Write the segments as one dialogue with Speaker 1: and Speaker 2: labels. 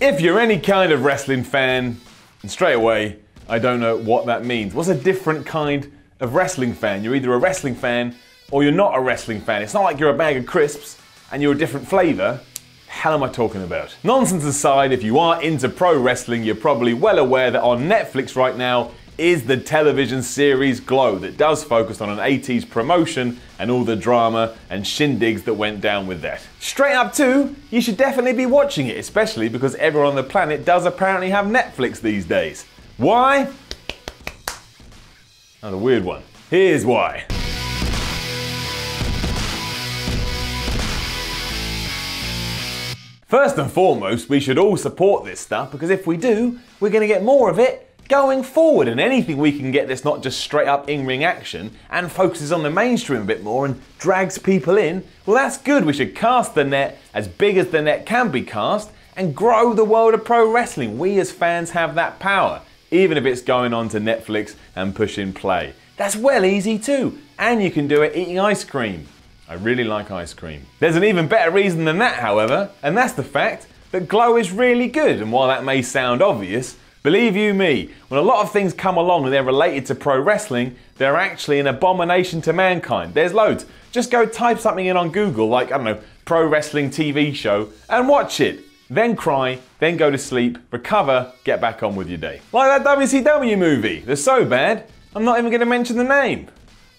Speaker 1: If you're any kind of wrestling fan, and straight away, I don't know what that means. What's a different kind of wrestling fan? You're either a wrestling fan or you're not a wrestling fan. It's not like you're a bag of crisps and you're a different flavour. Hell am I talking about? Nonsense aside, if you are into pro wrestling, you're probably well aware that on Netflix right now is the television series Glow that does focus on an 80s promotion and all the drama and shindigs that went down with that. Straight up too, you should definitely be watching it, especially because everyone on the planet does apparently have Netflix these days. Why? Another weird one. Here's why. First and foremost, we should all support this stuff because if we do, we're going to get more of it going forward, and anything we can get that's not just straight up in-ring action and focuses on the mainstream a bit more and drags people in, well, that's good. We should cast the net as big as the net can be cast and grow the world of pro wrestling. We as fans have that power, even if it's going on to Netflix and pushing play. That's well easy too, and you can do it eating ice cream. I really like ice cream. There's an even better reason than that, however, and that's the fact that Glow is really good, and while that may sound obvious, believe you me, when a lot of things come along and they're related to pro wrestling, they're actually an abomination to mankind. There's loads. Just go type something in on Google, like, I don't know, pro wrestling TV show, and watch it. Then cry, then go to sleep, recover, get back on with your day. Like that WCW movie. They're so bad, I'm not even going to mention the name.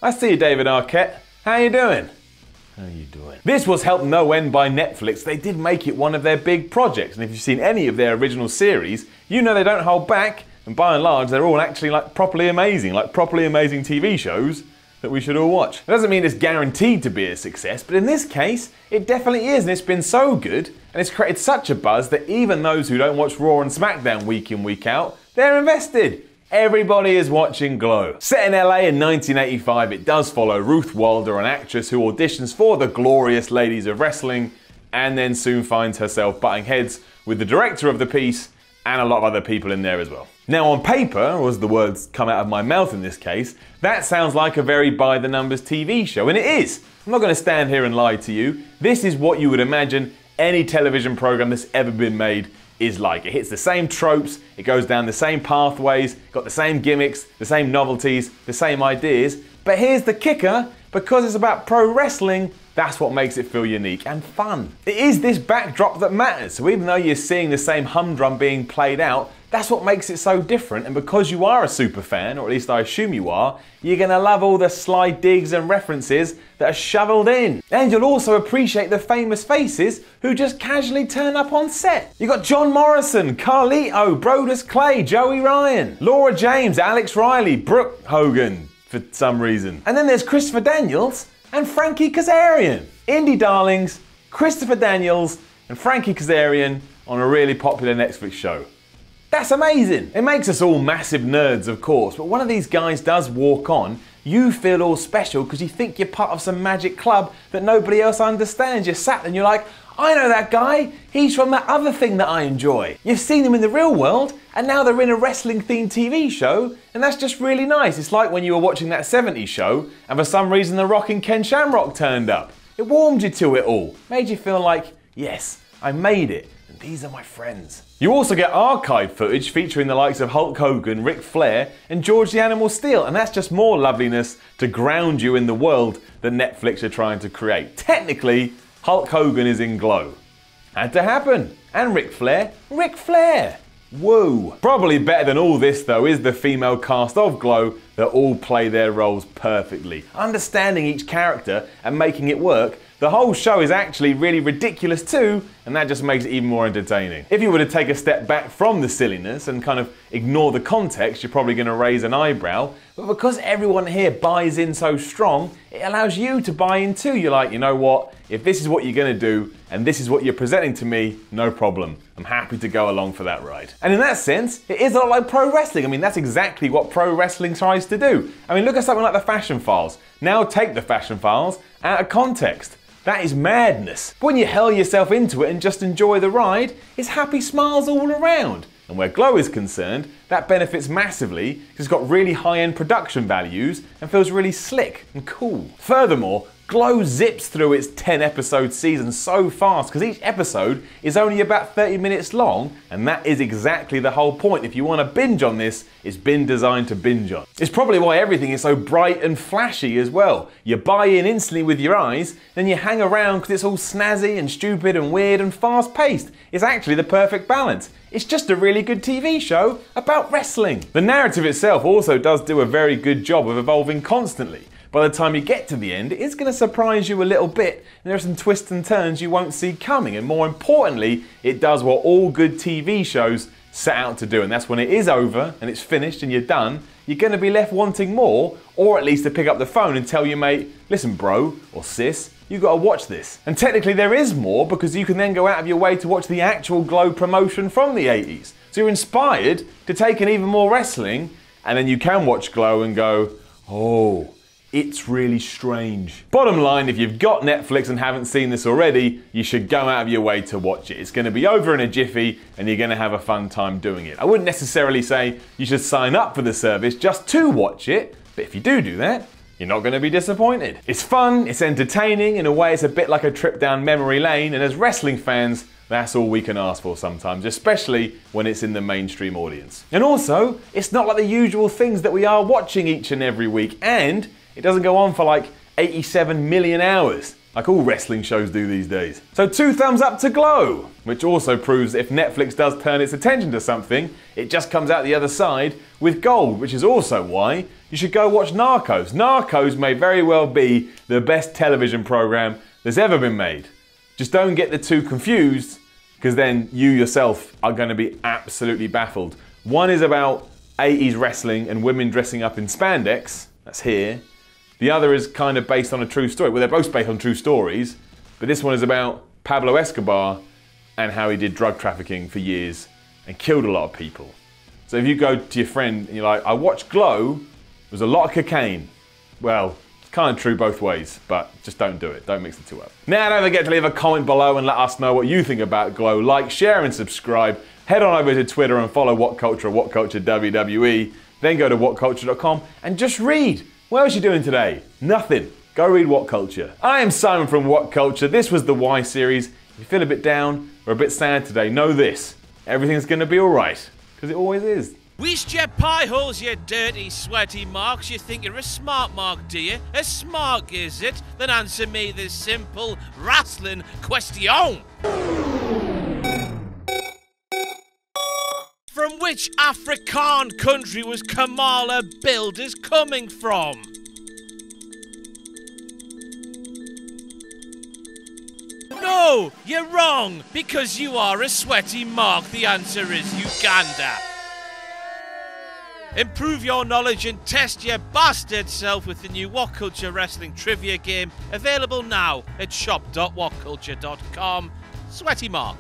Speaker 1: I see you, David Arquette. How you doing? How you doing? This was helped no end by Netflix. They did make it one of their big projects, and if you've seen any of their original series, you know they don't hold back, and by and large they're all actually like properly amazing TV shows that we should all watch. It doesn't mean it's guaranteed to be a success, but in this case, it definitely is, and it's been so good, and it's created such a buzz that even those who don't watch Raw and SmackDown week in, week out, they're invested. Everybody is watching Glow. Set in LA in 1985, it does follow Ruth Wilder, an actress who auditions for the glorious ladies of wrestling and then soon finds herself butting heads with the director of the piece and a lot of other people in there as well. Now on paper, or as the words come out of my mouth in this case, that sounds like a very by-the-numbers TV show, and it is. I'm not going to stand here and lie to you. This is what you would imagine any television program that's ever been made is like. It hits the same tropes, it goes down the same pathways, got the same gimmicks, the same novelties, the same ideas. But here's the kicker, because it's about pro wrestling, that's what makes it feel unique and fun. It is this backdrop that matters, so even though you're seeing the same humdrum being played out, that's what makes it so different, and because you are a super fan, or at least I assume you are, you're gonna love all the sly digs and references that are shoveled in. And you'll also appreciate the famous faces who just casually turn up on set. You got John Morrison, Carlito, Brodus Clay, Joey Ryan, Laura James, Alex Riley, Brooke Hogan, for some reason. And then there's Christopher Daniels and Frankie Kazarian. Indie darlings, Christopher Daniels and Frankie Kazarian on a really popular Netflix show. That's amazing. It makes us all massive nerds, of course, but one of these guys does walk on, you feel all special because you think you're part of some magic club that nobody else understands. You're sat there and you're like, I know that guy. He's from that other thing that I enjoy. You've seen them in the real world, and now they're in a wrestling-themed TV show, and that's just really nice. It's like when you were watching that 70s show, and for some reason The Rock and Ken Shamrock turned up. It warmed you to it all. Made you feel like, yes, I made it, and these are my friends. You also get archive footage featuring the likes of Hulk Hogan, Ric Flair, and George the Animal Steele, and that's just more loveliness to ground you in the world that Netflix are trying to create. Technically, Hulk Hogan is in Glow. Had to happen. And Ric Flair, Ric Flair. Whoa. Probably better than all this though is the female cast of Glow that all play their roles perfectly. Understanding each character and making it work, the whole show is actually really ridiculous too, and that just makes it even more entertaining. If you were to take a step back from the silliness and kind of ignore the context, you're probably going to raise an eyebrow, but because everyone here buys in so strong, it allows you to buy in too. You're like, you know what, if this is what you're going to do, and this is what you're presenting to me, no problem. I'm happy to go along for that ride. And in that sense, it is a lot like pro wrestling. I mean, that's exactly what pro wrestling tries to do. I mean, look at something like the Fashion Files. Now take the Fashion Files out of context. That is madness. But when you hurl yourself into it and just enjoy the ride, it's happy smiles all around. And where Glow is concerned, that benefits massively because it's got really high-end production values and feels really slick and cool. Furthermore, Glow zips through its 10-episode season so fast because each episode is only about 30 minutes long, and that is exactly the whole point. If you want to binge on this, it's been designed to binge on. It's probably why everything is so bright and flashy as well. You buy in instantly with your eyes, then you hang around because it's all snazzy and stupid and weird and fast-paced. It's actually the perfect balance. It's just a really good TV show about wrestling. The narrative itself also does do a very good job of evolving constantly. By the time you get to the end, it's going to surprise you a little bit, and there are some twists and turns you won't see coming, and more importantly, it does what all good TV shows set out to do, and that's when it is over and it's finished and you're done, you're going to be left wanting more, or at least to pick up the phone and tell your mate, listen bro, or sis, you got to watch this. And technically there is more, because you can then go out of your way to watch the actual Glow promotion from the 80s. So you're inspired to take in even more wrestling, and then you can watch Glow and go, oh, it's really strange. Bottom line, if you've got Netflix and haven't seen this already, you should go out of your way to watch it. It's going to be over in a jiffy and you're going to have a fun time doing it. I wouldn't necessarily say you should sign up for the service just to watch it, but if you do that, you're not going to be disappointed. It's fun, it's entertaining, in a way it's a bit like a trip down memory lane, and as wrestling fans, that's all we can ask for sometimes, especially when it's in the mainstream audience. And also, it's not like the usual things that we are watching each and every week, and it doesn't go on for like 87 million hours, like all wrestling shows do these days. So 2 thumbs up to Glow, which also proves that if Netflix does turn its attention to something, it just comes out the other side with gold, which is also why you should go watch Narcos. Narcos may very well be the best television program that's ever been made. Just don't get the two confused, because then you yourself are going to be absolutely baffled. One is about 80s wrestling and women dressing up in spandex, that's here. The other is kind of based on a true story. Well, they're both based on true stories, but this one is about Pablo Escobar and how he did drug trafficking for years and killed a lot of people. So if you go to your friend and you're like, I watched Glow, there's a lot of cocaine. Well, it's kind of true both ways, but just don't do it. Don't mix the two up. Now, don't forget to leave a comment below and let us know what you think about Glow. Like, share, and subscribe. Head on over to Twitter and follow What Culture WWE. Then go to whatculture.com and just read. What else are you doing today? Nothing. Go read What Culture. I am Simon from What Culture. This was the Why series. If you feel a bit down or a bit sad today, know this. Everything's going to be alright. Because it always is.
Speaker 2: Weast your pie holes, you dirty, sweaty marks. You think you're a smart mark, do you? A smart, is it? Then answer me this simple wrestling question. From which African country was Kamala Builders coming from? No, you're wrong, because you are a sweaty mark. The answer is Uganda. Improve your knowledge and test your bastard self with the new What Culture Wrestling Trivia game, available now at shop.whatculture.com. Sweaty mark.